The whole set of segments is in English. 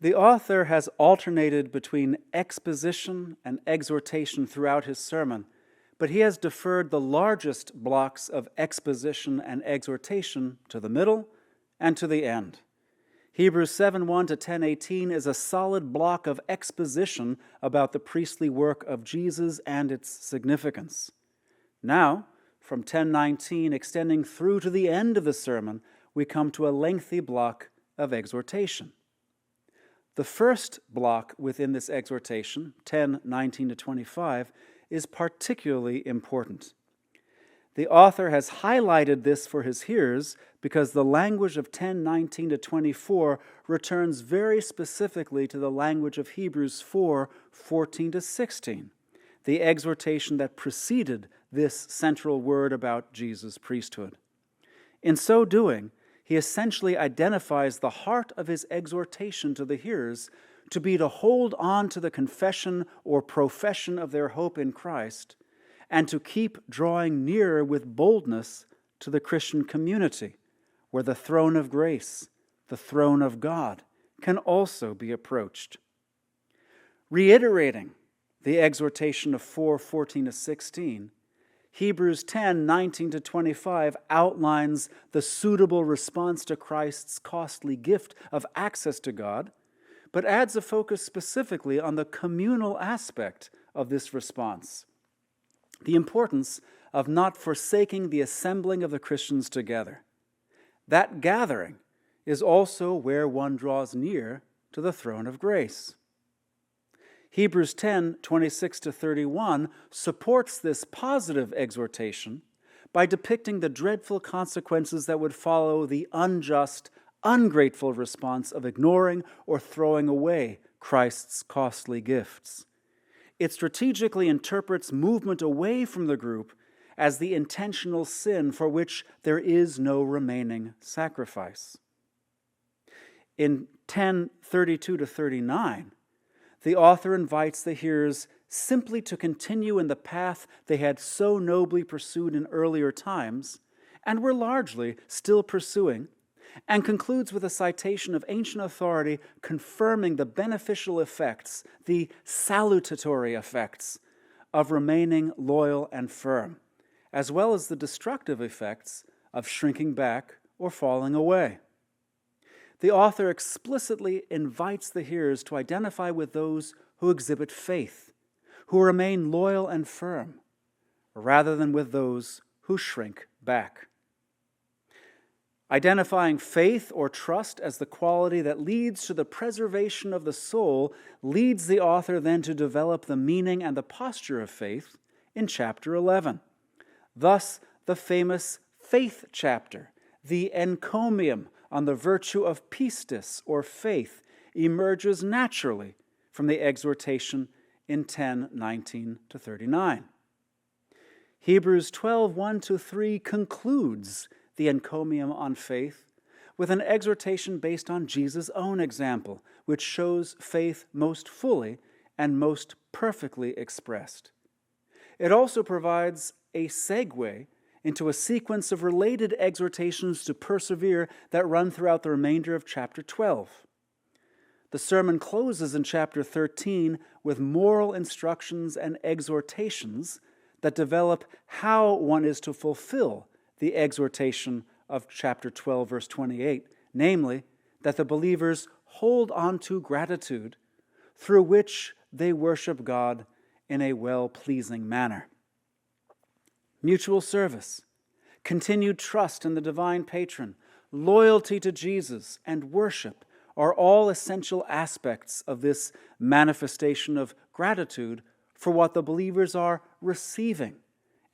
The author has alternated between exposition and exhortation throughout his sermon, but he has deferred the largest blocks of exposition and exhortation to the middle and to the end. Hebrews 7:1 to 10:18 is a solid block of exposition about the priestly work of Jesus and its significance. Now, from 10:19 extending through to the end of the sermon, we come to a lengthy block of exhortation. The first block within this exhortation, 10:19 to 25, is particularly important. The author has highlighted this for his hearers because the language of 10:19 to 24 returns very specifically to the language of Hebrews 4:14 to 16, the exhortation that preceded this central word about Jesus' priesthood. In so doing, he essentially identifies the heart of his exhortation to the hearers to be to hold on to the confession or profession of their hope in Christ and to keep drawing nearer with boldness to the Christian community, where the throne of grace, the throne of God, can also be approached. Reiterating the exhortation of 4:14 to 16, Hebrews 10:19 to 25 outlines the suitable response to Christ's costly gift of access to God, but adds a focus specifically on the communal aspect of this response, the importance of not forsaking the assembling of the Christians together. That gathering is also where one draws near to the throne of grace. Hebrews 10:26 to 31 supports this positive exhortation by depicting the dreadful consequences that would follow the unjust, ungrateful response of ignoring or throwing away Christ's costly gifts. It strategically interprets movement away from the group as the intentional sin for which there is no remaining sacrifice. In 10:32 to 39, the author invites the hearers simply to continue in the path they had so nobly pursued in earlier times and were largely still pursuing, and concludes with a citation of ancient authority confirming the beneficial effects, the salutatory effects, of remaining loyal and firm, as well as the destructive effects of shrinking back or falling away. The author explicitly invites the hearers to identify with those who exhibit faith, who remain loyal and firm, rather than with those who shrink back. Identifying faith or trust as the quality that leads to the preservation of the soul leads the author then to develop the meaning and the posture of faith in chapter 11. Thus, the famous faith chapter, the encomium on the virtue of pistis, or faith, emerges naturally from the exhortation in 10:19 to 39. Hebrews 12:1 to 3 concludes the encomium on faith with an exhortation based on Jesus' own example, which shows faith most fully and most perfectly expressed. It also provides a segue into a sequence of related exhortations to persevere that run throughout the remainder of chapter 12. The sermon closes in chapter 13 with moral instructions and exhortations that develop how one is to fulfill the exhortation of chapter 12, verse 28, namely, that the believers hold on to gratitude through which they worship God in a well-pleasing manner. Mutual service, continued trust in the divine patron, loyalty to Jesus, and worship are all essential aspects of this manifestation of gratitude for what the believers are receiving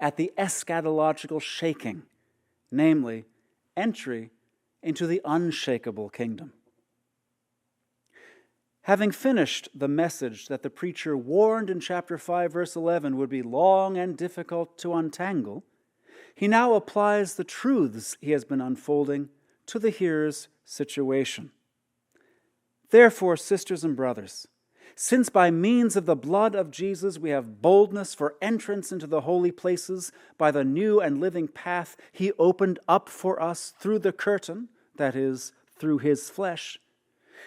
at the eschatological shaking, namely, entry into the unshakable kingdom. Having finished the message that the preacher warned in chapter 5, verse 11 would be long and difficult to untangle, he now applies the truths he has been unfolding to the hearer's situation. Therefore, sisters and brothers, since by means of the blood of Jesus we have boldness for entrance into the holy places by the new and living path he opened up for us through the curtain, that is, through his flesh,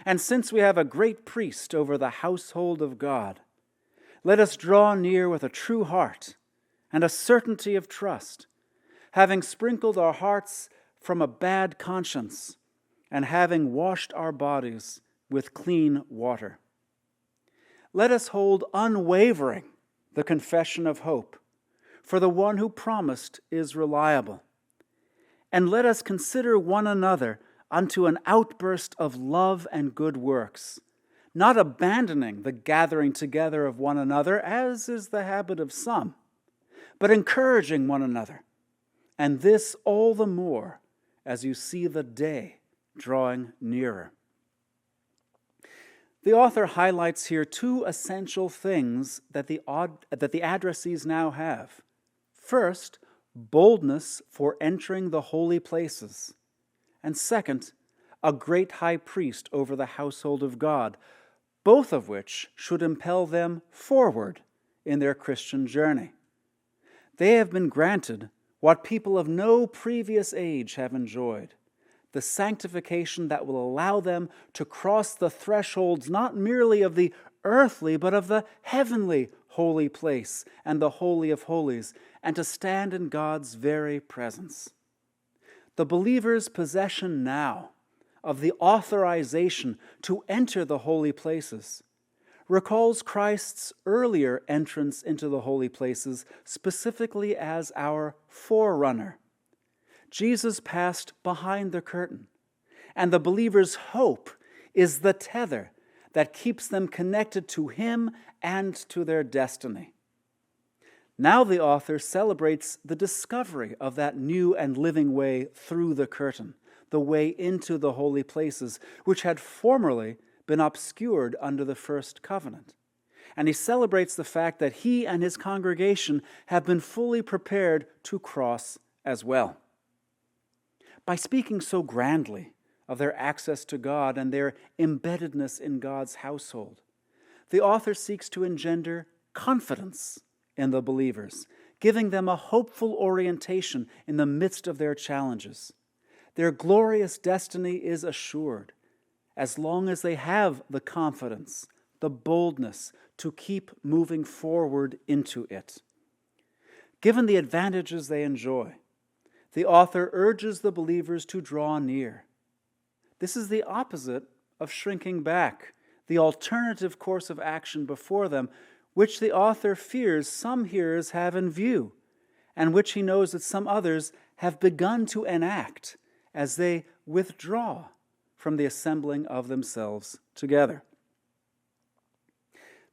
And since we have a great priest over the household of God, let us draw near with a true heart and a certainty of trust, having sprinkled our hearts from a bad conscience and having washed our bodies with clean water. Let us hold unwavering the confession of hope, for the one who promised is reliable. And let us consider one another unto an outburst of love and good works, not abandoning the gathering together of one another, as is the habit of some, but encouraging one another, and this all the more as you see the day drawing nearer. The author highlights here two essential things that the addressees now have. First, boldness for entering the holy places. And second, a great high priest over the household of God, both of which should impel them forward in their Christian journey. They have been granted what people of no previous age have enjoyed, the sanctification that will allow them to cross the thresholds not merely of the earthly, but of the heavenly holy place and the Holy of Holies, and to stand in God's very presence. The believer's possession now of the authorization to enter the holy places recalls Christ's earlier entrance into the holy places, specifically as our forerunner. Jesus passed behind the curtain, and the believer's hope is the tether that keeps them connected to him and to their destiny. Now the author celebrates the discovery of that new and living way through the curtain, the way into the holy places, which had formerly been obscured under the first covenant. And he celebrates the fact that he and his congregation have been fully prepared to cross as well. By speaking so grandly of their access to God and their embeddedness in God's household, the author seeks to engender confidence in the believers, giving them a hopeful orientation in the midst of their challenges. Their glorious destiny is assured as long as they have the confidence, the boldness to keep moving forward into it. Given the advantages they enjoy, the author urges the believers to draw near. This is the opposite of shrinking back, the alternative course of action before them, which the author fears some hearers have in view, and which he knows that some others have begun to enact as they withdraw from the assembling of themselves together.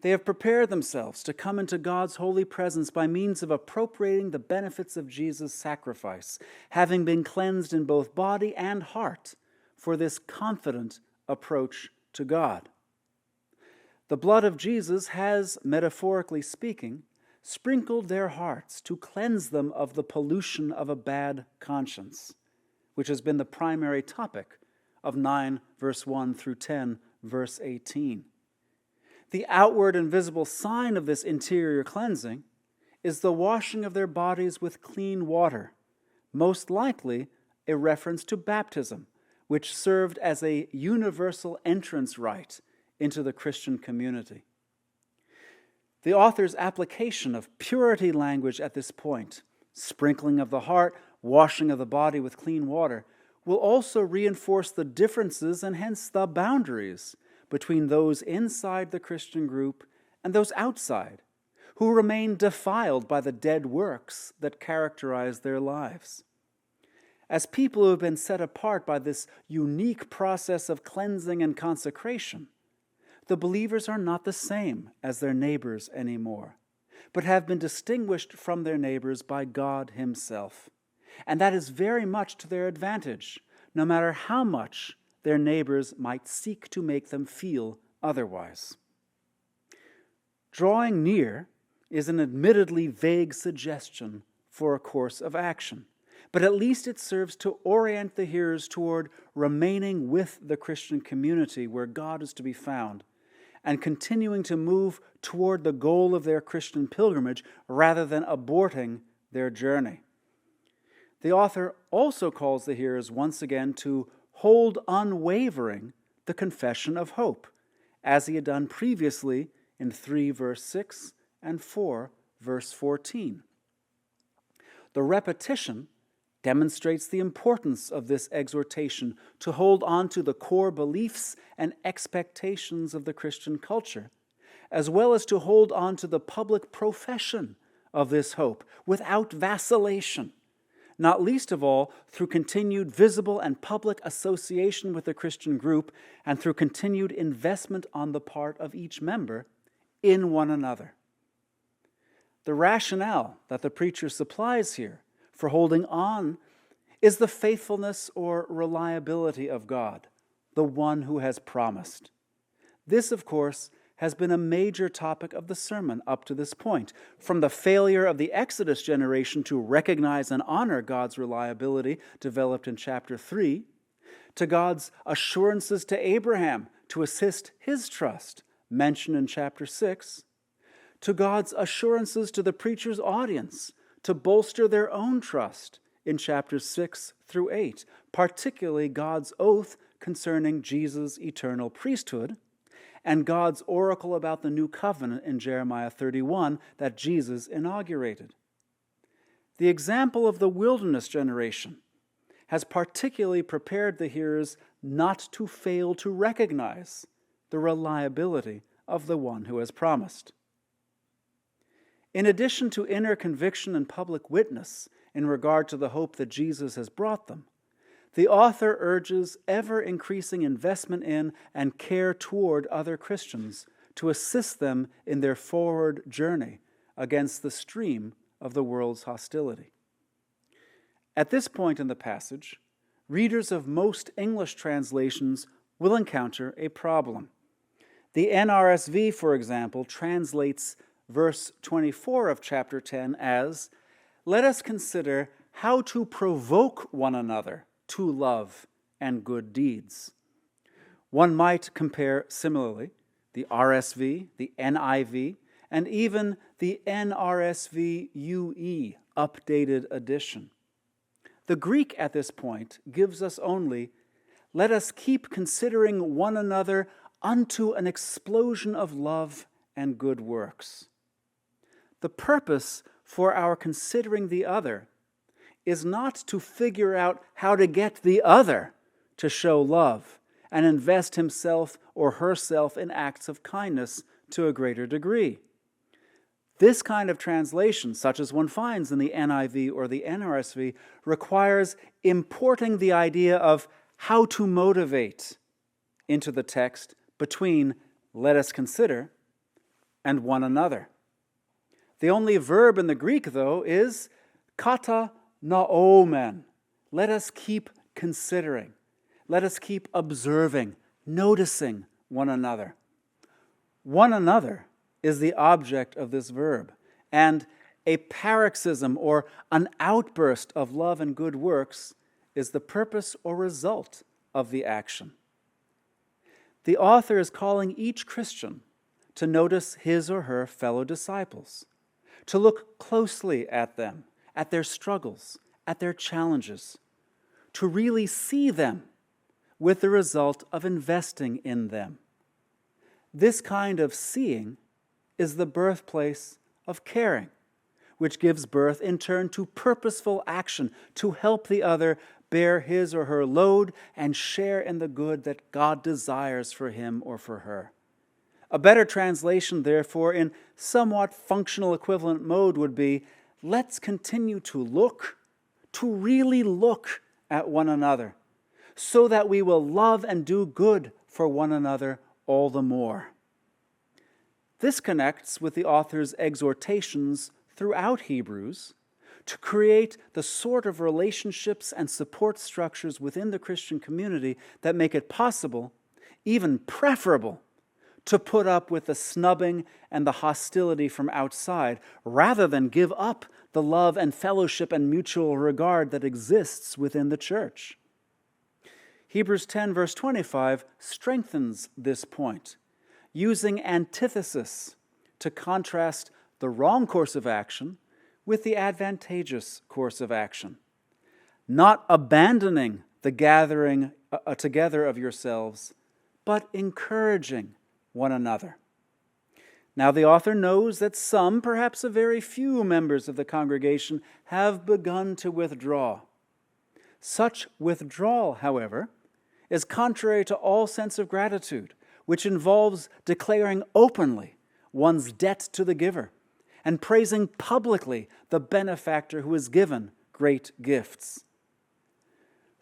They have prepared themselves to come into God's holy presence by means of appropriating the benefits of Jesus' sacrifice, having been cleansed in both body and heart for this confident approach to God. The blood of Jesus has, metaphorically speaking, sprinkled their hearts to cleanse them of the pollution of a bad conscience, which has been the primary topic of 9, verse 1 through 10, verse 18. The outward and visible sign of this interior cleansing is the washing of their bodies with clean water, most likely a reference to baptism, which served as a universal entrance rite into the Christian community. The author's application of purity language at this point, sprinkling of the heart, washing of the body with clean water, will also reinforce the differences and hence the boundaries between those inside the Christian group and those outside, who remain defiled by the dead works that characterize their lives. As people who have been set apart by this unique process of cleansing and consecration, the believers are not the same as their neighbors anymore, but have been distinguished from their neighbors by God himself. And that is very much to their advantage, no matter how much their neighbors might seek to make them feel otherwise. Drawing near is an admittedly vague suggestion for a course of action, but at least it serves to orient the hearers toward remaining with the Christian community where God is to be found, and continuing to move toward the goal of their Christian pilgrimage rather than aborting their journey. The author also calls the hearers once again to hold unwavering the confession of hope, as he had done previously in 3 verse 6 and 4 verse 14. The repetition demonstrates the importance of this exhortation to hold on to the core beliefs and expectations of the Christian culture, as well as to hold on to the public profession of this hope without vacillation, not least of all through continued visible and public association with the Christian group and through continued investment on the part of each member in one another. The rationale that the preacher supplies here for holding on is the faithfulness or reliability of God, the one who has promised. This, of course, has been a major topic of the sermon up to this point, from the failure of the Exodus generation to recognize and honor God's reliability developed in chapter 3, to God's assurances to Abraham to assist his trust, mentioned in chapter 6, to God's assurances to the preacher's audience to bolster their own trust in chapters 6 through 8, particularly God's oath concerning Jesus' eternal priesthood, and God's oracle about the new covenant in Jeremiah 31 that Jesus inaugurated. The example of the wilderness generation has particularly prepared the hearers not to fail to recognize the reliability of the one who has promised. In addition to inner conviction and public witness in regard to the hope that Jesus has brought them, the author urges ever-increasing investment in and care toward other Christians to assist them in their forward journey against the stream of the world's hostility. At this point in the passage, readers of most English translations will encounter a problem. The NRSV, for example, translates verse 24 of chapter 10 as, "Let us consider how to provoke one another to love and good deeds." One might compare similarly the RSV, the NIV, and even the NRSV UE updated edition. The Greek at this point gives us only, "Let us keep considering one another unto an explosion of love and good works." The purpose for our considering the other is not to figure out how to get the other to show love and invest himself or herself in acts of kindness to a greater degree. This kind of translation, such as one finds in the NIV or the NRSV, requires importing the idea of how to motivate into the text between "let us consider" and "one another." The only verb in the Greek, though, is kata naomen. Let us keep considering. Let us keep observing, noticing one another. One another is the object of this verb, and a paroxysm or an outburst of love and good works is the purpose or result of the action. The author is calling each Christian to notice his or her fellow disciples, to look closely at them, at their struggles, at their challenges, to really see them with the result of investing in them. This kind of seeing is the birthplace of caring, which gives birth in turn to purposeful action to help the other bear his or her load and share in the good that God desires for him or for her. A better translation, therefore, in somewhat functional equivalent mode would be, let's continue to look, to really look at one another, so that we will love and do good for one another all the more. This connects with the author's exhortations throughout Hebrews to create the sort of relationships and support structures within the Christian community that make it possible, even preferable, to put up with the snubbing and the hostility from outside, rather than give up the love and fellowship and mutual regard that exists within the church. Hebrews 10 verse 25 strengthens this point, using antithesis to contrast the wrong course of action with the advantageous course of action. Not abandoning the gathering together of yourselves, but encouraging one another. Now the author knows that some, perhaps a very few members of the congregation, have begun to withdraw. Such withdrawal, however, is contrary to all sense of gratitude, which involves declaring openly one's debt to the giver and praising publicly the benefactor who has given great gifts.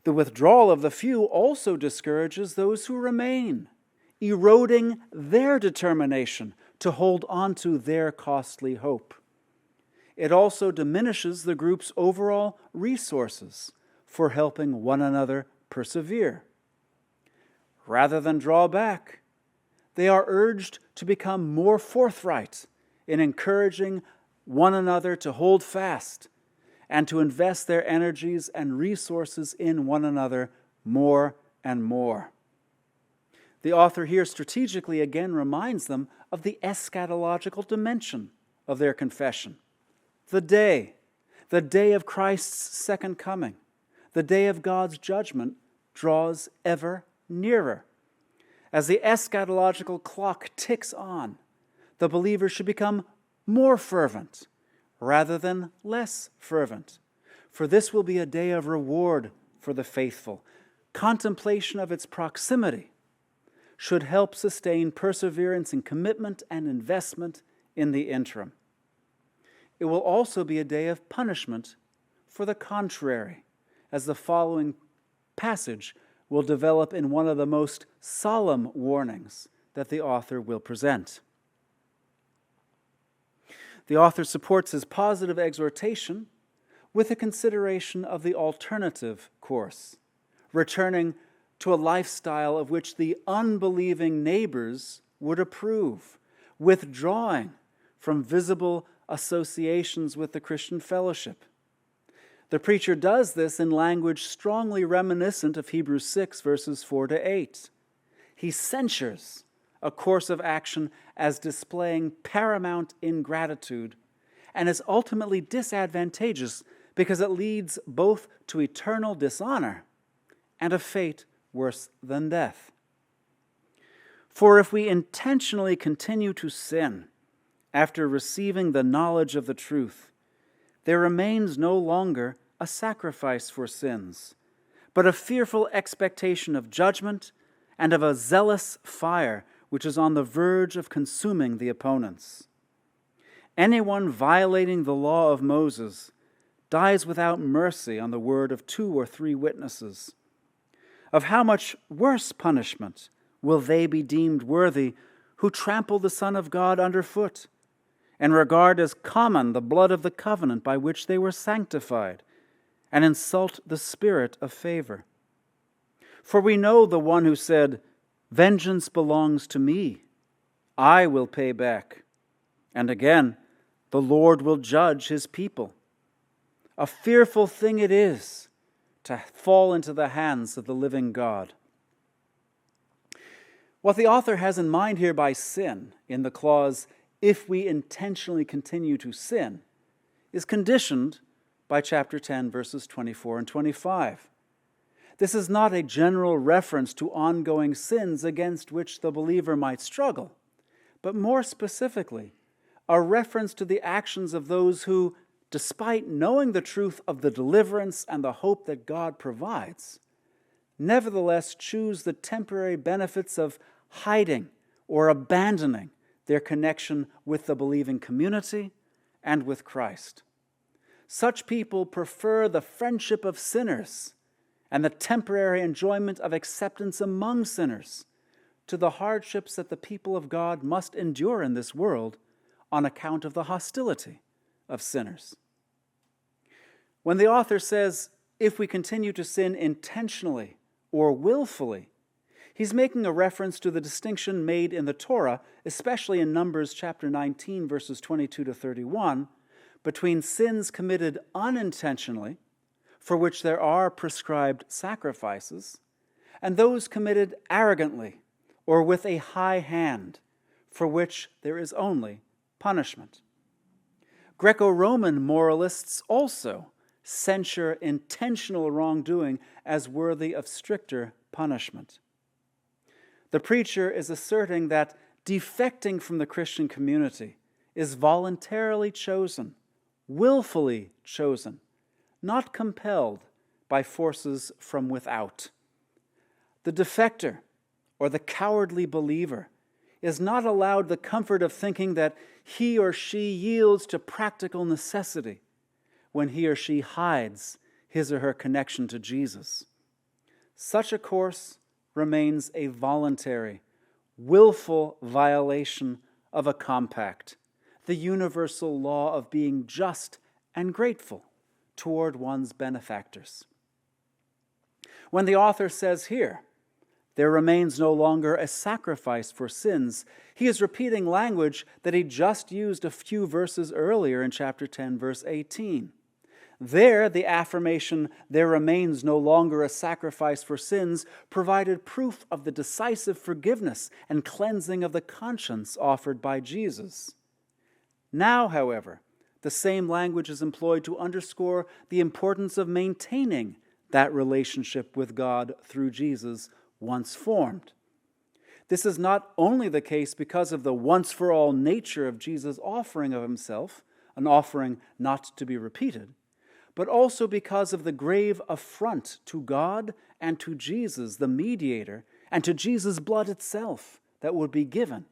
The withdrawal of the few also discourages those who remain, eroding their determination to hold on to their costly hope. It also diminishes the group's overall resources for helping one another persevere. Rather than draw back, they are urged to become more forthright in encouraging one another to hold fast and to invest their energies and resources in one another more and more. The author here strategically again reminds them of the eschatological dimension of their confession. The day of Christ's second coming, the day of God's judgment draws ever nearer. As the eschatological clock ticks on, the believer should become more fervent rather than less fervent, for this will be a day of reward for the faithful. Contemplation of its proximity should help sustain perseverance in commitment and investment in the interim. It will also be a day of punishment for the contrary, as the following passage will develop in one of the most solemn warnings that the author will present. The author supports his positive exhortation with a consideration of the alternative course, returning to a lifestyle of which the unbelieving neighbors would approve, withdrawing from visible associations with the Christian fellowship. The preacher does this in language strongly reminiscent of Hebrews 6, verses 4 to 8. He censures a course of action as displaying paramount ingratitude and is ultimately disadvantageous because it leads both to eternal dishonor and a fate worse than death. For if we intentionally continue to sin after receiving the knowledge of the truth, there remains no longer a sacrifice for sins, but a fearful expectation of judgment and of a zealous fire which is on the verge of consuming the opponents. Anyone violating the law of Moses dies without mercy on the word of 2 or 3 witnesses. Of how much worse punishment will they be deemed worthy who trample the Son of God underfoot and regard as common the blood of the covenant by which they were sanctified and insult the Spirit of favor? For we know the one who said, "Vengeance belongs to me, I will pay back." And again, "The Lord will judge his people." A fearful thing it is to fall into the hands of the living God. What the author has in mind here by sin, in the clause, "if we intentionally continue to sin," is conditioned by chapter 10, verses 24 and 25. This is not a general reference to ongoing sins against which the believer might struggle, but more specifically, a reference to the actions of those who, despite knowing the truth of the deliverance and the hope that God provides, nevertheless choose the temporary benefits of hiding or abandoning their connection with the believing community and with Christ. Such people prefer the friendship of sinners and the temporary enjoyment of acceptance among sinners to the hardships that the people of God must endure in this world on account of the hostility of sinners. When the author says, "if we continue to sin intentionally or willfully," he's making a reference to the distinction made in the Torah, especially in Numbers chapter 19, verses 22 to 31, between sins committed unintentionally, for which there are prescribed sacrifices, and those committed arrogantly or with a high hand, for which there is only punishment. Greco-Roman moralists also censure intentional wrongdoing as worthy of stricter punishment. The preacher is asserting that defecting from the Christian community is voluntarily chosen, willfully chosen, not compelled by forces from without. The defector, or the cowardly believer, is not allowed the comfort of thinking that he or she yields to practical necessity when he or she hides his or her connection to Jesus. Such a course remains a voluntary, willful violation of a compact, the universal law of being just and grateful toward one's benefactors. When the author says here, there remains no longer a sacrifice for sins, he is repeating language that he just used a few verses earlier in chapter 10, verse 18. There, the affirmation, there remains no longer a sacrifice for sins, provided proof of the decisive forgiveness and cleansing of the conscience offered by Jesus. Now, however, the same language is employed to underscore the importance of maintaining that relationship with God through Jesus once formed. This is not only the case because of the once-for-all nature of Jesus' offering of himself, an offering not to be repeated, but also because of the grave affront to God and to Jesus, the mediator, and to Jesus' blood itself that would be given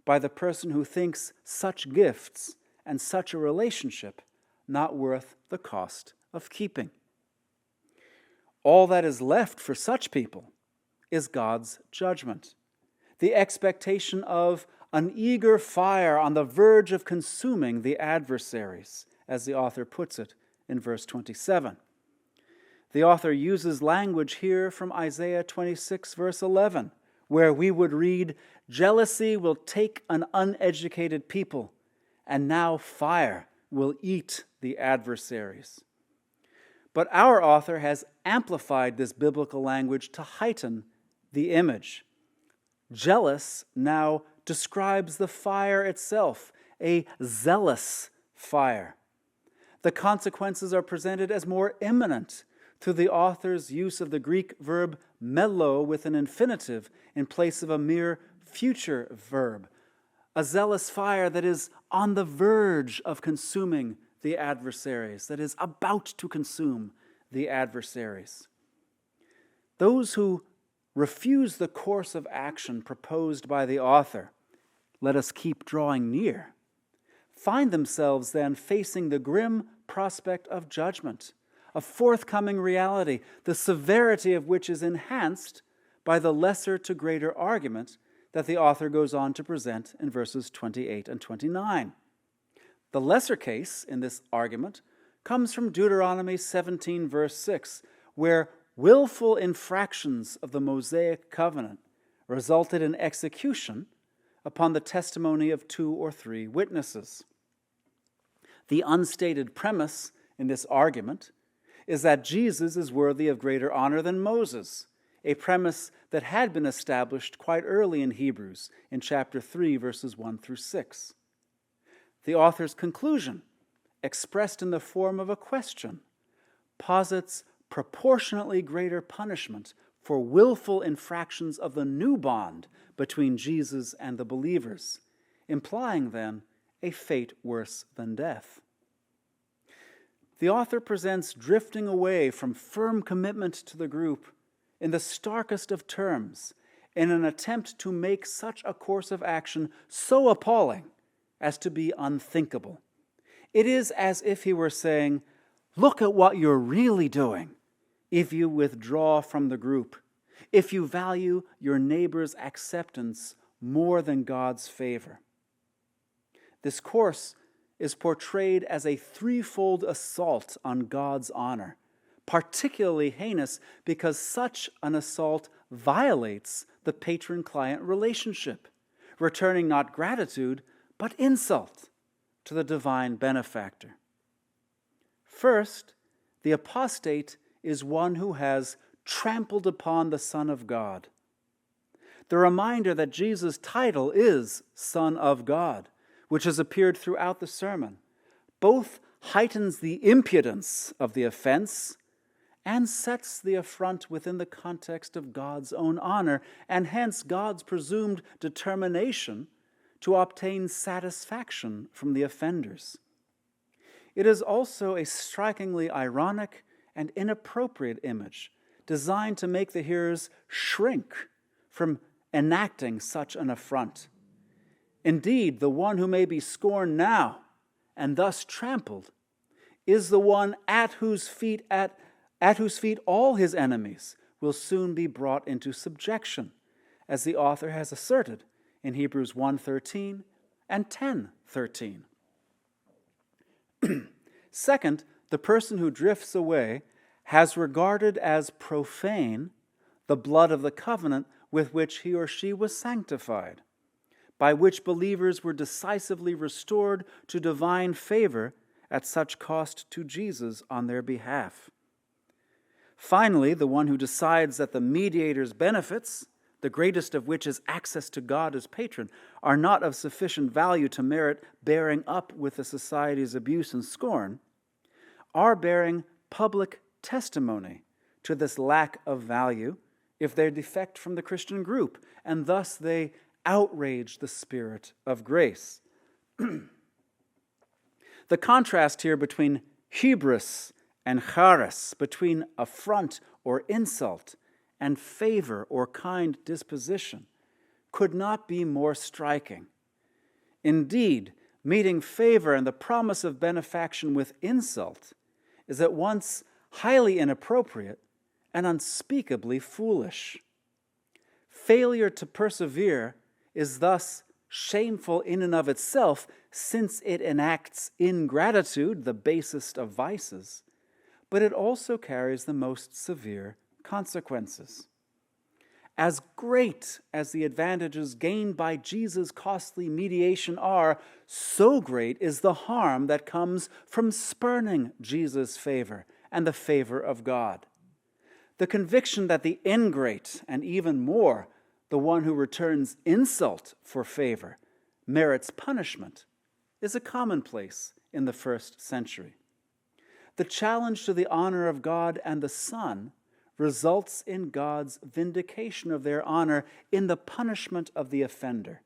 by the person who thinks such gifts and such a relationship not worth the cost of keeping. All that is left for such people is God's judgment, the expectation of an eager fire on the verge of consuming the adversaries, as the author puts it in verse 27. The author uses language here from Isaiah 26, verse 11, where we would read, "Jealousy will take an uneducated people, and now fire will eat the adversaries." But our author has amplified this biblical language to heighten the image. Jealous now describes the fire itself, a zealous fire. The consequences are presented as more imminent through the author's use of the Greek verb melo with an infinitive in place of a mere future verb. A zealous fire that is on the verge of consuming the adversaries, that is about to consume the adversaries. Those who refuse the course of action proposed by the author, "Let us keep drawing near," find themselves then facing the grim prospect of judgment, a forthcoming reality, the severity of which is enhanced by the lesser to greater argument that the author goes on to present in verses 28 and 29. The lesser case in this argument comes from Deuteronomy 17, verse 6, where willful infractions of the Mosaic covenant resulted in execution upon the testimony of 2 or 3 witnesses. The unstated premise in this argument is that Jesus is worthy of greater honor than Moses, a premise that had been established quite early in Hebrews in chapter 3, verses 1 through 6. The author's conclusion, expressed in the form of a question, posits proportionately greater punishment for willful infractions of the new bond between Jesus and the believers, implying then a fate worse than death. The author presents drifting away from firm commitment to the group in the starkest of terms in an attempt to make such a course of action so appalling as to be unthinkable. It is as if he were saying, "Look at what you're really doing if you withdraw from the group, if you value your neighbor's acceptance more than God's favor." This course is portrayed as a threefold assault on God's honor, particularly heinous because such an assault violates the patron-client relationship, returning not gratitude, but insult to the divine benefactor. First, the apostate is one who has trampled upon the Son of God. The reminder that Jesus' title is Son of God, which has appeared throughout the sermon, both heightens the impudence of the offense and sets the affront within the context of God's own honor, and hence God's presumed determination to obtain satisfaction from the offenders. It is also a strikingly ironic and inappropriate image, designed to make the hearers shrink from enacting such an affront. Indeed, the one who may be scorned now and thus trampled is the one at whose feet all his enemies will soon be brought into subjection, as the author has asserted in Hebrews 1:13 and 10:13. Second, the person who drifts away has regarded as profane the blood of the covenant with which he or she was sanctified, by which believers were decisively restored to divine favor at such cost to Jesus on their behalf. Finally, the one who decides that the mediator's benefits, the greatest of which is access to God as patron, are not of sufficient value to merit bearing up with the society's abuse and scorn, are bearing public testimony to this lack of value if they defect from the Christian group, and thus they outrage the spirit of grace. The contrast here between hubris and charis, between affront or insult and favor or kind disposition, could not be more striking. Indeed, meeting favor and the promise of benefaction with insult is at once highly inappropriate and unspeakably foolish. Failure to persevere is thus shameful in and of itself, since it enacts ingratitude, the basest of vices, but it also carries the most severe consequences. As great as the advantages gained by Jesus' costly mediation are, so great is the harm that comes from spurning Jesus' favor and the favor of God. The conviction that the ingrate, and even more, the one who returns insult for favor, merits punishment, is a commonplace in the first century. The challenge to the honor of God and the Son results in God's vindication of their honor in the punishment of the offender.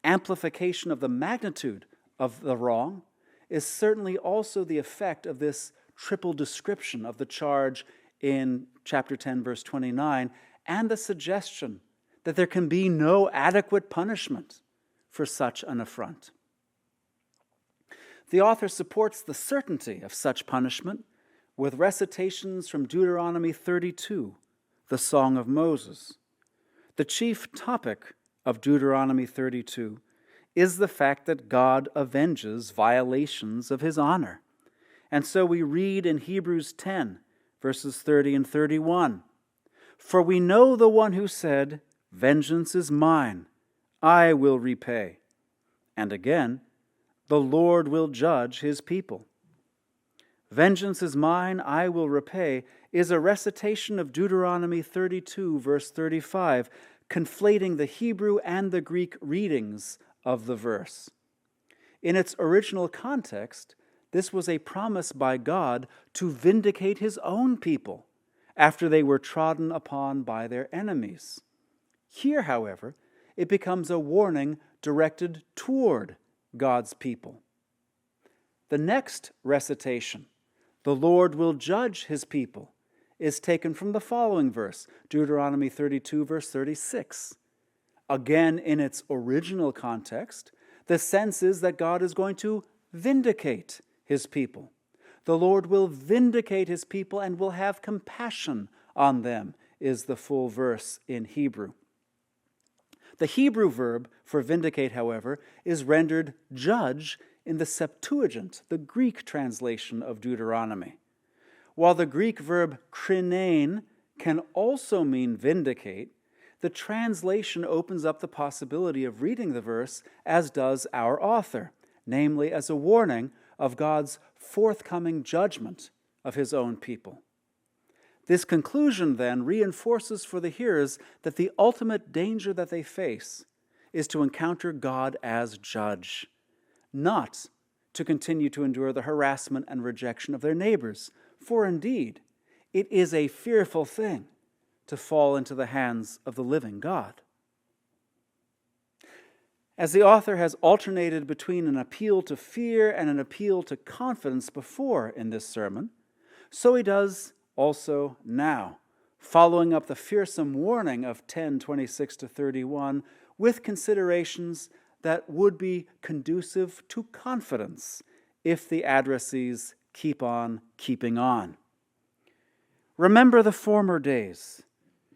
Amplification of the magnitude of the wrong is certainly also the effect of this triple description of the charge in chapter 10, verse 29, and the suggestion that there can be no adequate punishment for such an affront. The author supports the certainty of such punishment with recitations from Deuteronomy 32, the Song of Moses. The chief topic of Deuteronomy 32 is the fact that God avenges violations of his honor. And so we read in Hebrews 10, verses 30 and 31, "For we know the one who said, 'Vengeance is mine, I will repay.' And again, 'The Lord will judge his people.' 'Vengeance is mine, I will repay' is a recitation of Deuteronomy 32, verse 35, conflating the Hebrew and the Greek readings of the verse. In its original context, this was a promise by God to vindicate his own people after they were trodden upon by their enemies. Here, however, it becomes a warning directed toward God's people. The next recitation, "The Lord will judge his people," is taken from the following verse, Deuteronomy 32, verse 36. Again, in its original context, the sense is that God is going to vindicate his people. The Lord will vindicate his people and will have compassion on them, is the full verse in Hebrew. The Hebrew verb for vindicate, however, is rendered judge in the Septuagint, the Greek translation of Deuteronomy. While the Greek verb krinein can also mean vindicate, the translation opens up the possibility of reading the verse as does our author, namely as a warning of God's forthcoming judgment of his own people. This conclusion then reinforces for the hearers that the ultimate danger that they face is to encounter God as judge, not to continue to endure the harassment and rejection of their neighbors. For indeed, It is a fearful thing to fall into the hands of the living God. As the author has alternated between an appeal to fear and an appeal to confidence before in this sermon, so he does also now, following up the fearsome warning of 10:26-31 with considerations that would be conducive to confidence if the addressees keep on keeping on. Remember the former days,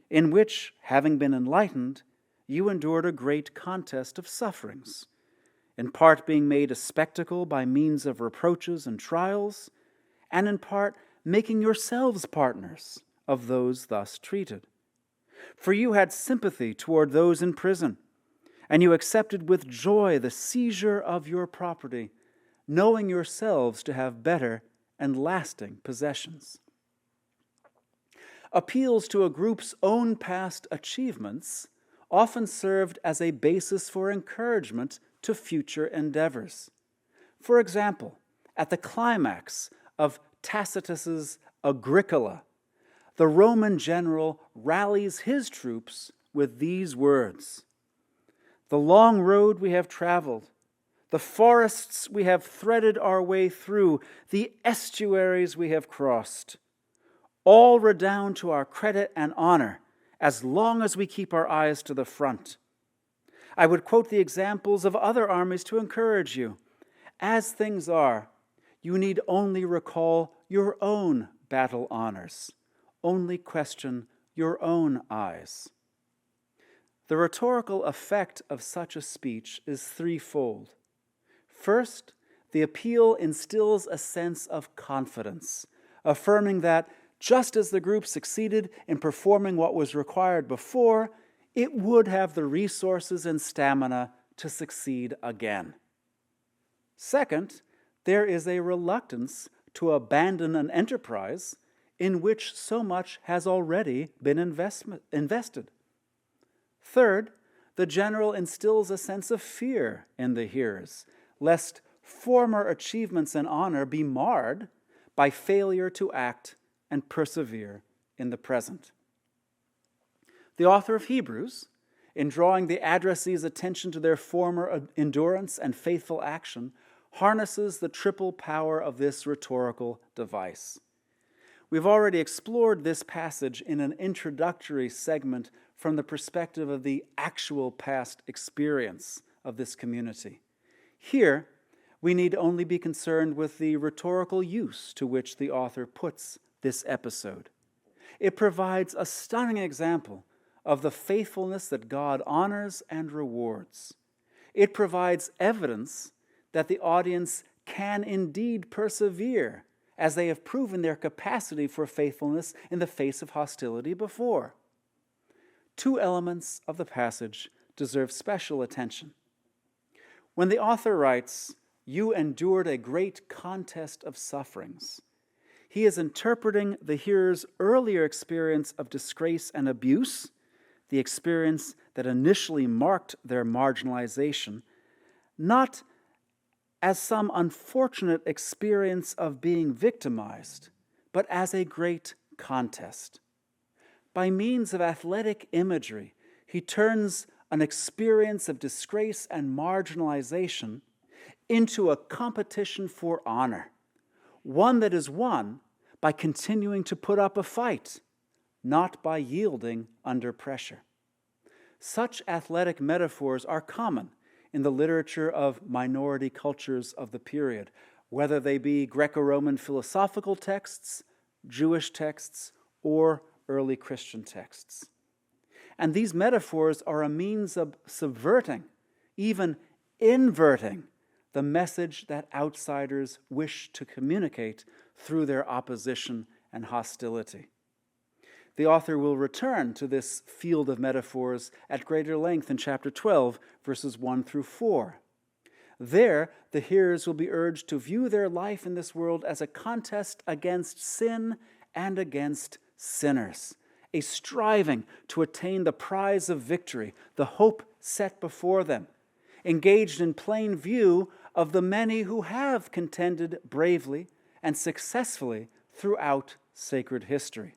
in which, having been enlightened, you endured a great contest of sufferings, in part being made a spectacle by means of reproaches and trials, and in part making yourselves partners of those thus treated. For you had sympathy toward those in prison, and you accepted with joy the seizure of your property, knowing yourselves to have better and lasting possessions. Appeals to a group's own past achievements often served as a basis for encouragement to future endeavors. For example, at the climax of Tacitus's Agricola, the Roman general rallies his troops with these words: "The long road we have traveled, the forests we have threaded our way through, the estuaries we have crossed, all redound to our credit and honor as long as we keep our eyes to the front." I would quote the examples of other armies to encourage you. As things are, you need only recall your own battle honors, only question your own eyes. The rhetorical effect of such a speech is threefold. First, the appeal instills a sense of confidence, affirming that just as the group succeeded in performing what was required before, it would have the resources and stamina to succeed again. Second, there is a reluctance to abandon an enterprise in which so much has already been invested. Third, the general instills a sense of fear in the hearers, lest former achievements and honor be marred by failure to act and persevere in the present. The author of Hebrews, in drawing the addressee's attention to their former endurance and faithful action, harnesses the triple power of this rhetorical device. We've already explored this passage in an introductory segment from the perspective of the actual past experience of this community. Here, we need only be concerned with the rhetorical use to which the author puts this episode. It provides a stunning example of the faithfulness that God honors and rewards. It provides evidence that the audience can indeed persevere, as they have proven their capacity for faithfulness in the face of hostility before. Two elements of the passage deserve special attention. When the author writes, "You endured a great contest of sufferings," he is interpreting the hearer's earlier experience of disgrace and abuse, the experience that initially marked their marginalization, not as some unfortunate experience of being victimized, but as a great contest. By means of athletic imagery, he turns an experience of disgrace and marginalization into a competition for honor, one that is won by continuing to put up a fight, not by yielding under pressure. Such athletic metaphors are common in the literature of minority cultures of the period, whether they be Greco-Roman philosophical texts, Jewish texts, or early Christian texts. And these metaphors are a means of subverting, even inverting, the message that outsiders wish to communicate through their opposition and hostility. The author will return to this field of metaphors at greater length in chapter 12, verses 1 through 4. There, the hearers will be urged to view their life in this world as a contest against sin and against sinners, a striving to attain the prize of victory, the hope set before them, engaged in plain view of the many who have contended bravely and successfully throughout sacred history.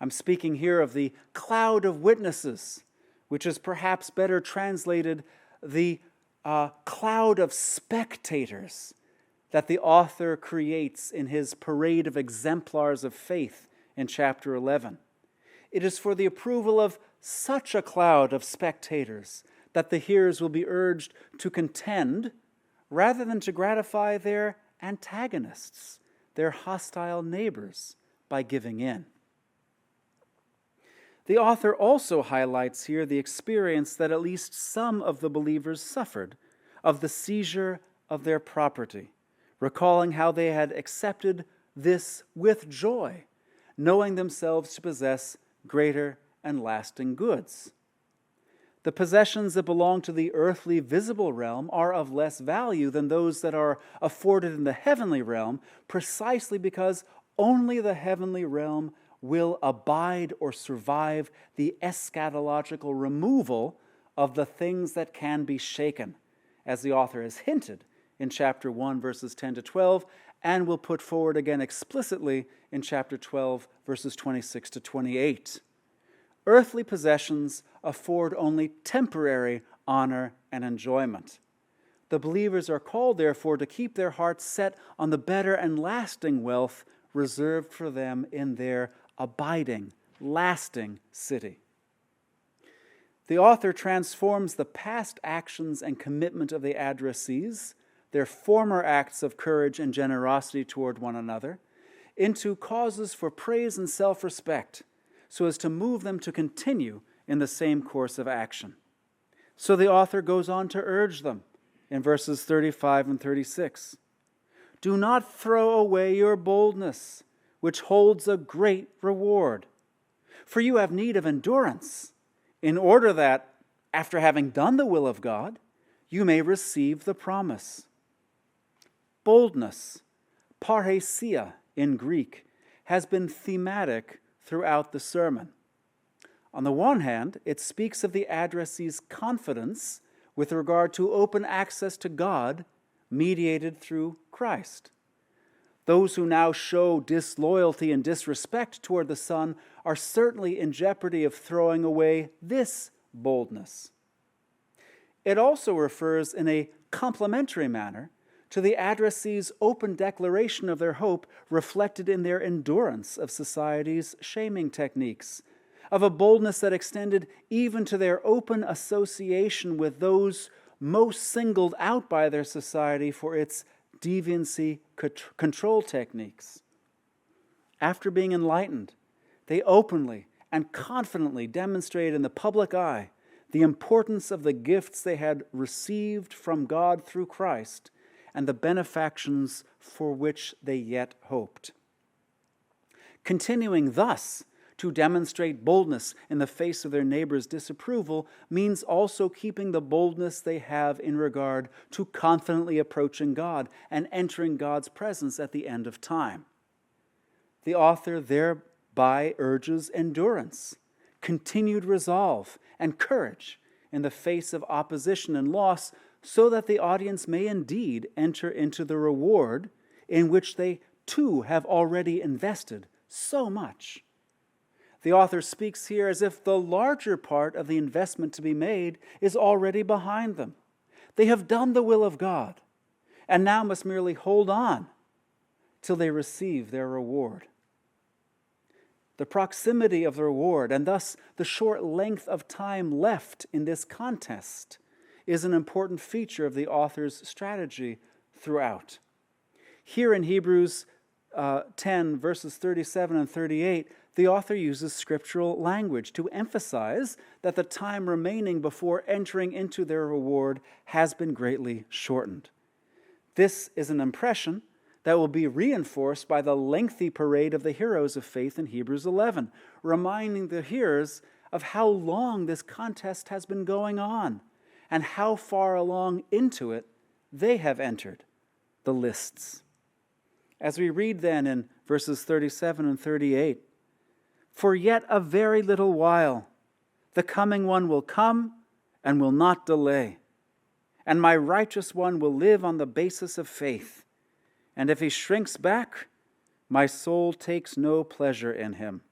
I'm speaking here of the cloud of witnesses, which is perhaps better translated the cloud of spectators that the author creates in his parade of exemplars of faith in chapter 11. It is for the approval of such a cloud of spectators that the hearers will be urged to contend rather than to gratify their antagonists, their hostile neighbors, by giving in. The author also highlights here the experience that at least some of the believers suffered of the seizure of their property, recalling how they had accepted this with joy, knowing themselves to possess greater and lasting goods. The possessions that belong to the earthly visible realm are of less value than those that are afforded in the heavenly realm, precisely because only the heavenly realm will abide or survive the eschatological removal of the things that can be shaken, as the author has hinted in chapter 1, verses 10 to 12, and will put forward again explicitly in chapter 12, verses 26 to 28. Earthly possessions afford only temporary honor and enjoyment. The believers are called, therefore, to keep their hearts set on the better and lasting wealth reserved for them in their abiding, lasting city. The author transforms the past actions and commitment of the addressees, their former acts of courage and generosity toward one another, into causes for praise and self-respect, so as to move them to continue in the same course of action. So the author goes on to urge them in verses 35 and 36. Do not throw away your boldness, which holds a great reward. For you have need of endurance, in order that, after having done the will of God, you may receive the promise. Boldness, parrhesia in Greek, has been thematic throughout the sermon. On the one hand, it speaks of the addressee's confidence with regard to open access to God mediated through Christ. Those who now show disloyalty and disrespect toward the Son are certainly in jeopardy of throwing away this boldness. It also refers in a complementary manner to the addressee's open declaration of their hope reflected in their endurance of society's shaming techniques, of a boldness that extended even to their open association with those most singled out by their society for its deviancy control techniques. After being enlightened, they openly and confidently demonstrate in the public eye the importance of the gifts they had received from God through Christ and the benefactions for which they yet hoped. Continuing thus to demonstrate boldness in the face of their neighbor's disapproval means also keeping the boldness they have in regard to confidently approaching God and entering God's presence at the end of time. The author thereby urges endurance, continued resolve, and courage in the face of opposition and loss, so that the audience may indeed enter into the reward in which they too have already invested so much. The author speaks here as if the larger part of the investment to be made is already behind them. They have done the will of God and now must merely hold on till they receive their reward. The proximity of the reward, and thus the short length of time left in this contest, is an important feature of the author's strategy throughout. Here in Hebrews 10, verses 37 and 38, the author uses scriptural language to emphasize that the time remaining before entering into their reward has been greatly shortened. This is an impression that will be reinforced by the lengthy parade of the heroes of faith in Hebrews 11, reminding the hearers of how long this contest has been going on and how far along into it they have entered the lists. As we read then in verses 37 and 38, for yet a very little while the coming one will come and will not delay, and my righteous one will live on the basis of faith. And if he shrinks back, My soul takes no pleasure in him.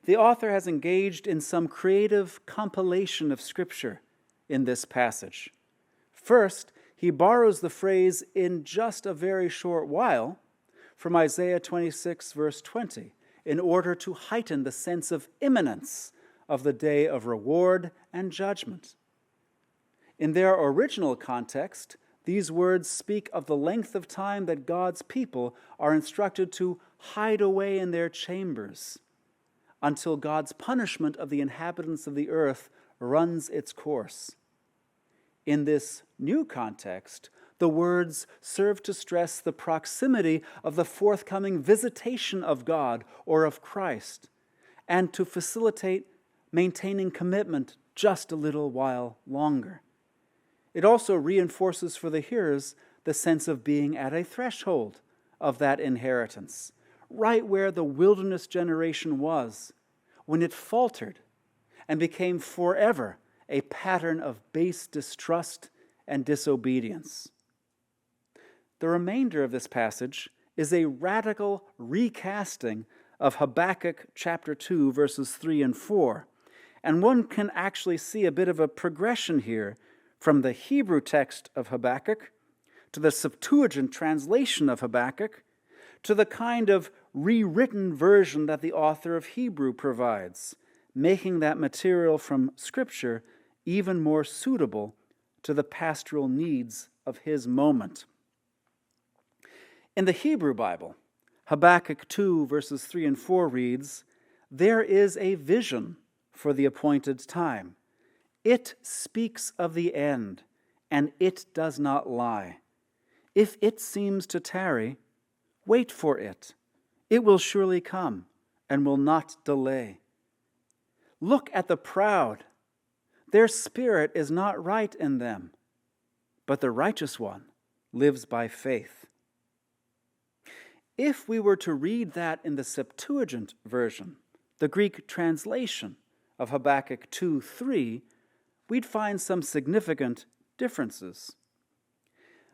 The author has engaged in some creative compilation of Scripture in this passage. First, he borrows the phrase "in just a very short while" from Isaiah 26, verse 20, in order to heighten the sense of imminence of the day of reward and judgment. In their original context, these words speak of the length of time that God's people are instructed to hide away in their chambers until God's punishment of the inhabitants of the earth runs its course. In this new context, the words serve to stress the proximity of the forthcoming visitation of God or of Christ, and to facilitate maintaining commitment just a little while longer. It also reinforces for the hearers the sense of being at a threshold of that inheritance, right where the wilderness generation was, when it faltered and became forever a pattern of base distrust and disobedience. The remainder of this passage is a radical recasting of Habakkuk chapter 2, verses 3 and 4, and one can actually see a bit of a progression here from the Hebrew text of Habakkuk to the Septuagint translation of Habakkuk to the kind of rewritten version that the author of Hebrew provides, making that material from Scripture even more suitable to the pastoral needs of his moment. In the Hebrew Bible, Habakkuk 2, verses 3 and 4 reads, "There is a vision for the appointed time. It speaks of the end, and it does not lie. If it seems to tarry, wait for it. It will surely come and will not delay. Look at the proud. Their spirit is not right in them, but the righteous one lives by faith." If we were to read that in the Septuagint version, the Greek translation of Habakkuk 2:3, we'd find some significant differences.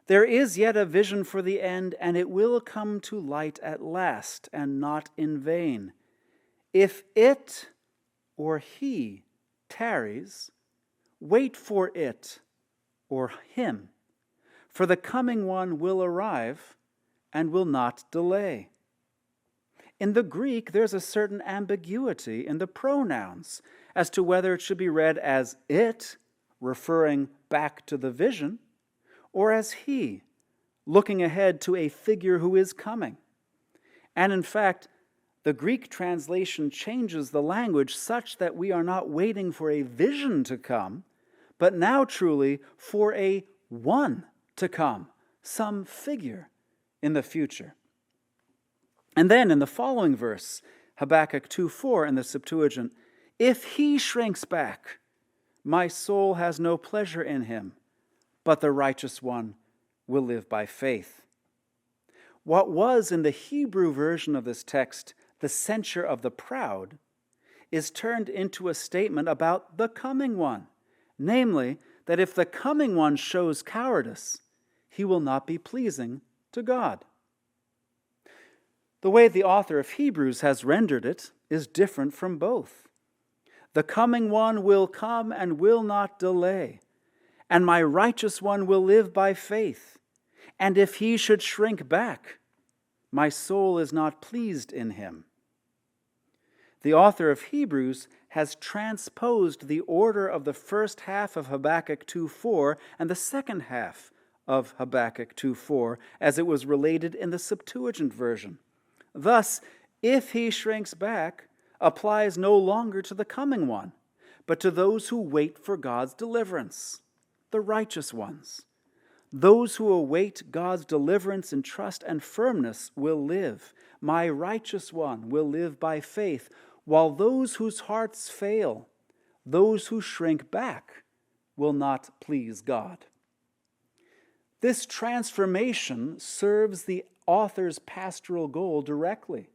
"There is yet a vision for the end, and it will come to light at last, and not in vain. If it or he tarries, wait for it or him, for the coming one will arrive and will not delay." In the Greek, there's a certain ambiguity in the pronouns as to whether it should be read as it, referring back to the vision, or as he, looking ahead to a figure who is coming. And in fact, the Greek translation changes the language such that we are not waiting for a vision to come, but now truly for a one to come, some figure in the future. And then in the following verse, Habakkuk 2:4 in the Septuagint, "If he shrinks back, my soul has no pleasure in him, but the righteous one will live by faith." What was in the Hebrew version of this text the censure of the proud is turned into a statement about the coming one, namely, that if the coming one shows cowardice, he will not be pleasing to God. The way the author of Hebrews has rendered it is different from both. "The coming one will come and will not delay, and my righteous one will live by faith. And if he should shrink back, my soul is not pleased in him." The author of Hebrews has transposed the order of the first half of Habakkuk 2:4 and the second half of Habakkuk 2:4 as it was related in the Septuagint version. Thus, "if he shrinks back" applies no longer to the coming one, but to those who wait for God's deliverance, the righteous ones. Those who await God's deliverance in trust and firmness will live. My righteous one will live by faith, while those whose hearts fail, those who shrink back, will not please God. This transformation serves the author's pastoral goal directly.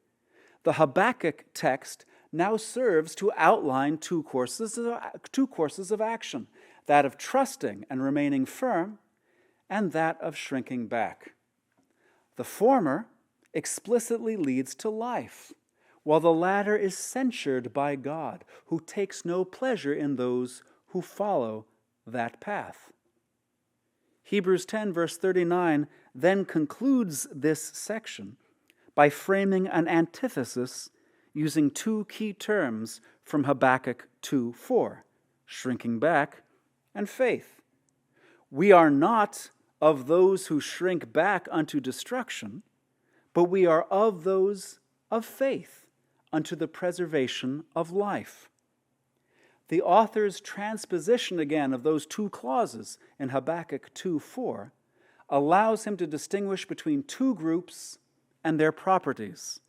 The Habakkuk text now serves to outline two courses of action, that of trusting and remaining firm, and that of shrinking back. The former explicitly leads to life, while the latter is censured by God, who takes no pleasure in those who follow that path. Hebrews 10, verse 39, then concludes this section by framing an antithesis using two key terms from Habakkuk 2:4, shrinking back and faith. We are not of those who shrink back unto destruction, but we are of those of faith unto the preservation of life. The author's transposition again of those two clauses in Habakkuk 2:4 allows him to distinguish between two groups and their properties: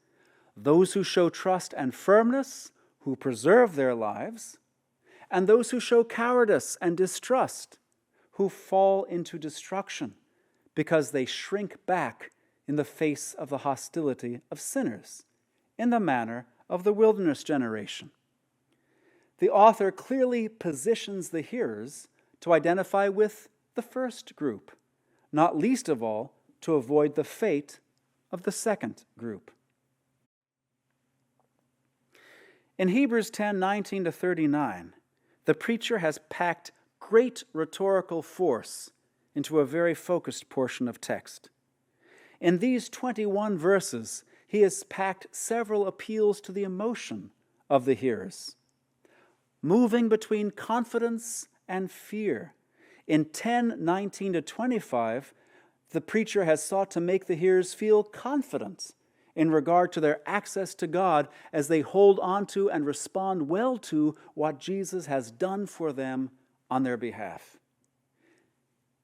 those who show trust and firmness, who preserve their lives, and those who show cowardice and distrust, who fall into destruction because they shrink back in the face of the hostility of sinners, in the manner of the wilderness generation. The author clearly positions the hearers to identify with the first group, not least of all to avoid the fate of the second group. In Hebrews 10:19-39, the preacher has packed great rhetorical force into a very focused portion of text. In these 21 verses, he has packed several appeals to the emotion of the hearers, moving between confidence and fear. In 10:19-25, the preacher has sought to make the hearers feel confident in regard to their access to God as they hold on to and respond well to what Jesus has done for them on their behalf.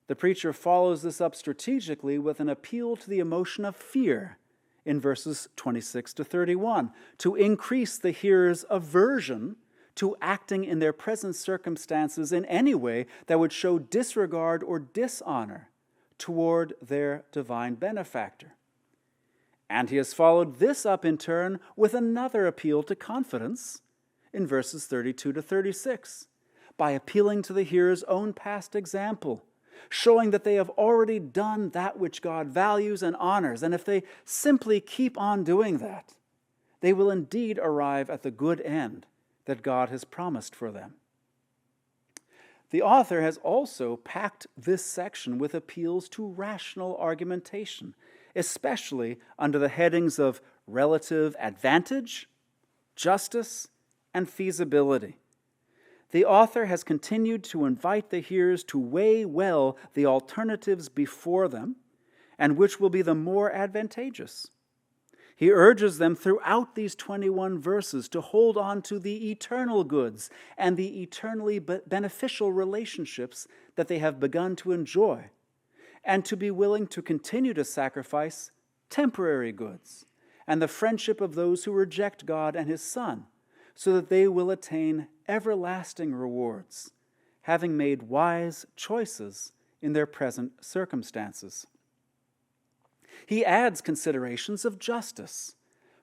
The preacher follows this up strategically with an appeal to the emotion of fear in verses 26-31 to increase the hearers' aversion to acting in their present circumstances in any way that would show disregard or dishonor toward their divine benefactor. And he has followed this up in turn with another appeal to confidence in verses 32-36 by appealing to the hearer's own past example, showing that they have already done that which God values and honors, and if they simply keep on doing that, they will indeed arrive at the good end that God has promised for them. The author has also packed this section with appeals to rational argumentation, especially under the headings of relative advantage, justice, and feasibility. The author has continued to invite the hearers to weigh well the alternatives before them and which will be the more advantageous. He urges them throughout these 21 verses to hold on to the eternal goods and the eternally beneficial relationships that they have begun to enjoy, and to be willing to continue to sacrifice temporary goods and the friendship of those who reject God and His Son, so that they will attain everlasting rewards, having made wise choices in their present circumstances. He adds considerations of justice,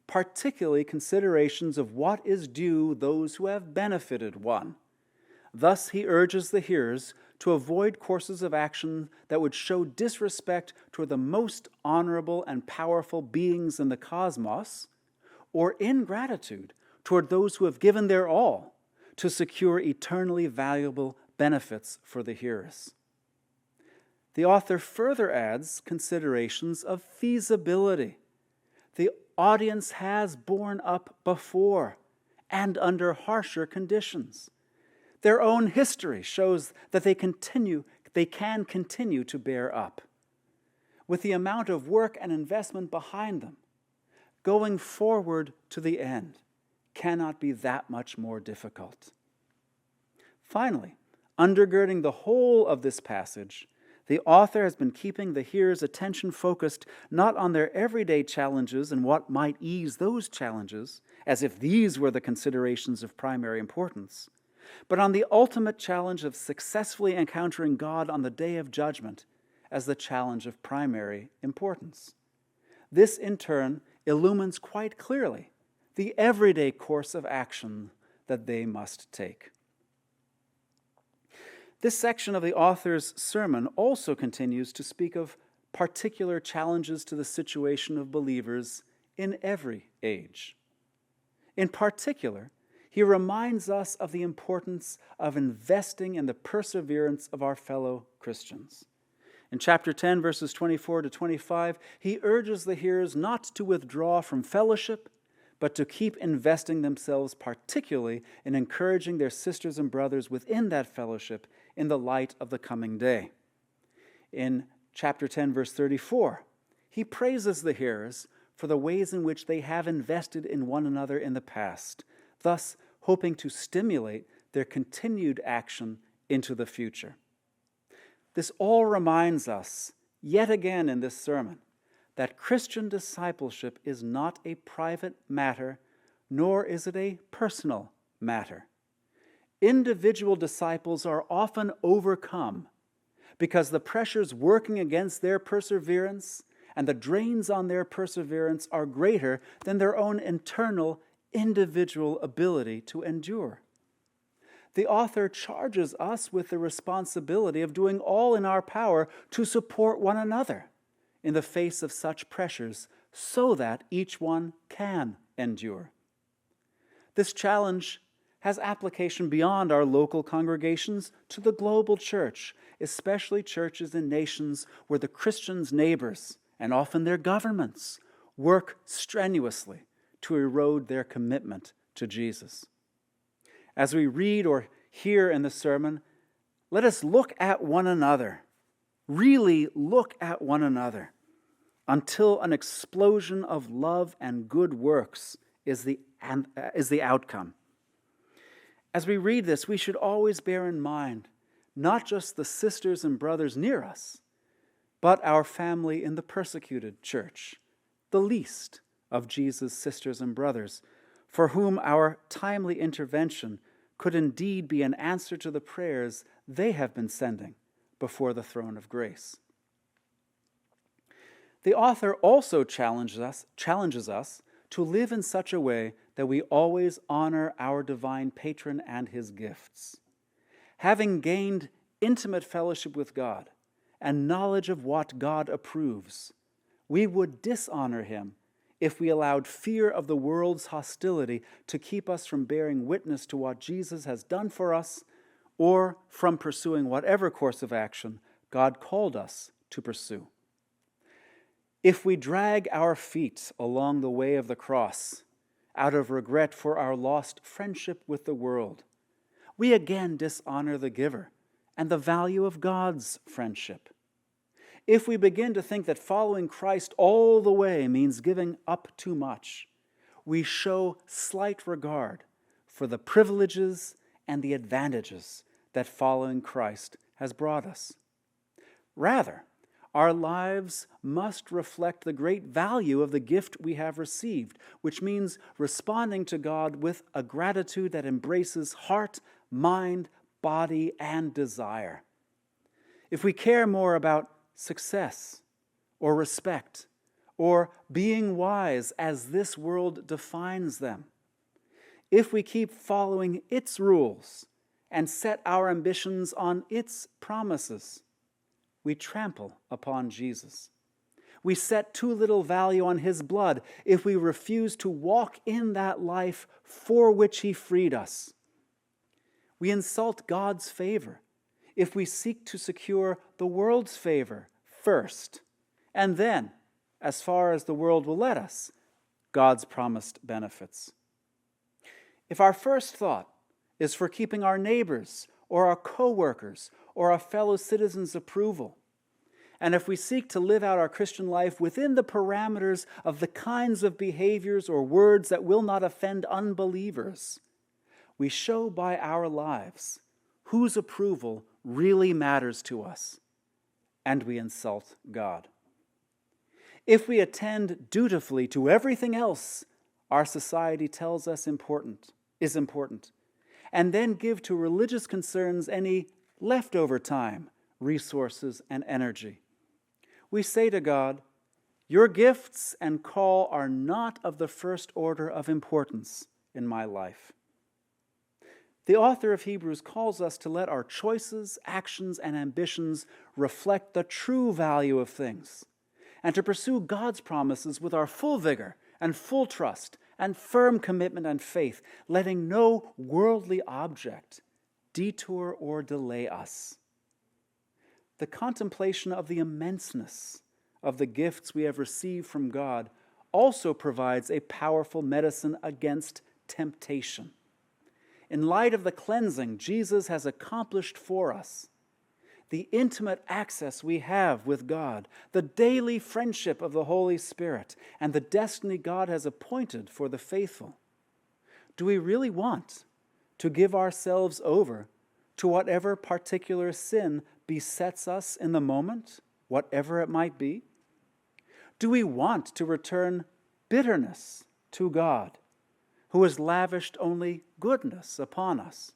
particularly considerations of what is due those who have benefited one. Thus, he urges the hearers to avoid courses of action that would show disrespect toward the most honorable and powerful beings in the cosmos, or ingratitude toward those who have given their all to secure eternally valuable benefits for the hearers. The author further adds considerations of feasibility. The audience has borne up before and under harsher conditions. Their own history shows that they can continue to bear up. With the amount of work and investment behind them, going forward to the end cannot be that much more difficult. Finally, undergirding the whole of this passage, the author has been keeping the hearer's attention focused not on their everyday challenges and what might ease those challenges, as if these were the considerations of primary importance, but on the ultimate challenge of successfully encountering God on the day of judgment as the challenge of primary importance. This, in turn, illumines quite clearly the everyday course of action that they must take. This section of the author's sermon also continues to speak of particular challenges to the situation of believers in every age. In particular, he reminds us of the importance of investing in the perseverance of our fellow Christians. In chapter 10, verses 24 to 25, he urges the hearers not to withdraw from fellowship, but to keep investing themselves particularly in encouraging their sisters and brothers within that fellowship in the light of the coming day. In chapter 10, verse 34, he praises the hearers for the ways in which they have invested in one another in the past, thus hoping to stimulate their continued action into the future. This all reminds us, yet again in this sermon, that Christian discipleship is not a private matter, nor is it a personal matter. Individual disciples are often overcome because the pressures working against their perseverance and the drains on their perseverance are greater than their own internal individual ability to endure. The author charges us with the responsibility of doing all in our power to support one another in the face of such pressures so that each one can endure. This challenge has application beyond our local congregations to the global church, especially churches in nations where the Christians' neighbors, and often their governments, work strenuously to erode their commitment to Jesus. As we read or hear in the sermon, let us look at one another, really look at one another, until an explosion of love and good works is the outcome. As we read this, we should always bear in mind not just the sisters and brothers near us, but our family in the persecuted church, the least of Jesus' sisters and brothers, for whom our timely intervention could indeed be an answer to the prayers they have been sending before the throne of grace. The author also challenges us to live in such a way that we always honor our divine patron and his gifts. Having gained intimate fellowship with God and knowledge of what God approves, we would dishonor him if we allowed fear of the world's hostility to keep us from bearing witness to what Jesus has done for us or from pursuing whatever course of action God called us to pursue. If we drag our feet along the way of the cross out of regret for our lost friendship with the world, we again dishonor the giver and the value of God's friendship. If we begin to think that following Christ all the way means giving up too much, we show slight regard for the privileges and the advantages that following Christ has brought us. Rather, our lives must reflect the great value of the gift we have received, which means responding to God with a gratitude that embraces heart, mind, body, and desire. If we care more about success or respect or being wise as this world defines them, if we keep following its rules and set our ambitions on its promises, we trample upon Jesus. We set too little value on his blood if we refuse to walk in that life for which he freed us. We insult God's favor if we seek to secure the world's favor first, and then, as far as the world will let us, God's promised benefits. If our first thought is for keeping our neighbors or our co-workers or our fellow citizens' approval, and if we seek to live out our Christian life within the parameters of the kinds of behaviors or words that will not offend unbelievers, we show by our lives whose approval really matters to us, and we insult God. If we attend dutifully to everything else our society tells us is important, and then give to religious concerns any leftover time, resources, and energy, we say to God, your gifts and call are not of the first order of importance in my life. The author of Hebrews calls us to let our choices, actions, and ambitions reflect the true value of things, and to pursue God's promises with our full vigor and full trust and firm commitment and faith, letting no worldly object detour or delay us. The contemplation of the immenseness of the gifts we have received from God also provides a powerful medicine against temptation. In light of the cleansing Jesus has accomplished for us, the intimate access we have with God, the daily friendship of the Holy Spirit, and the destiny God has appointed for the faithful, do we really want to give ourselves over to whatever particular sin besets us in the moment, whatever it might be? Do we want to return bitterness to God, who has lavished only goodness upon us?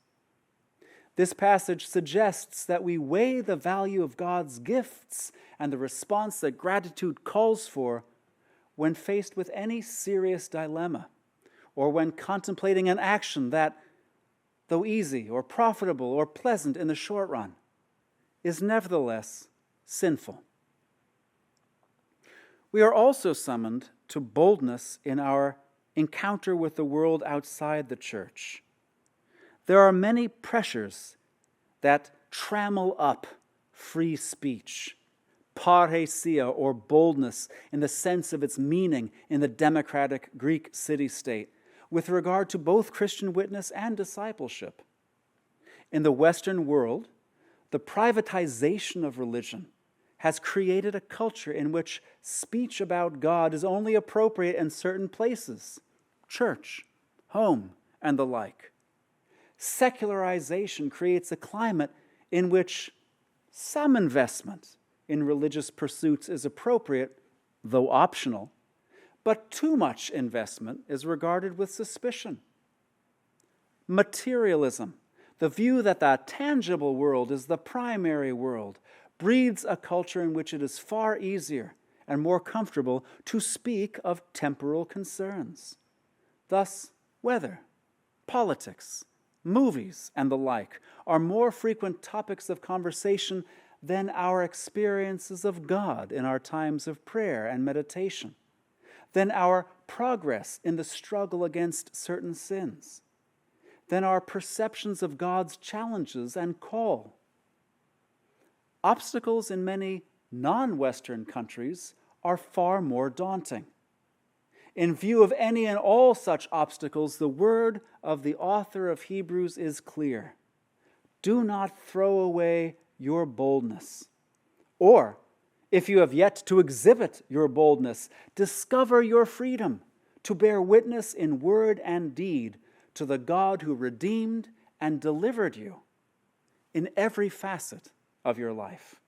This passage suggests that we weigh the value of God's gifts and the response that gratitude calls for when faced with any serious dilemma, or when contemplating an action that, though easy or profitable or pleasant in the short run, is nevertheless sinful. We are also summoned to boldness in our encounter with the world outside the church. There are many pressures that trammel up free speech, parrhesia, or boldness in the sense of its meaning in the democratic Greek city-state, with regard to both Christian witness and discipleship. In the Western world, the privatization of religion has created a culture in which speech about God is only appropriate in certain places, church, home, and the like. Secularization creates a climate in which some investment in religious pursuits is appropriate, though optional, but too much investment is regarded with suspicion. Materialism, the view that the tangible world is the primary world, breeds a culture in which it is far easier and more comfortable to speak of temporal concerns. Thus, weather, politics, movies, and the like are more frequent topics of conversation than our experiences of God in our times of prayer and meditation, than our progress in the struggle against certain sins, than our perceptions of God's challenges and call. Obstacles in many non-Western countries are far more daunting. In view of any and all such obstacles, the word of the author of Hebrews is clear. Do not throw away your boldness. Or, if you have yet to exhibit your boldness, discover your freedom to bear witness in word and deed to the God who redeemed and delivered you in every facet of your life.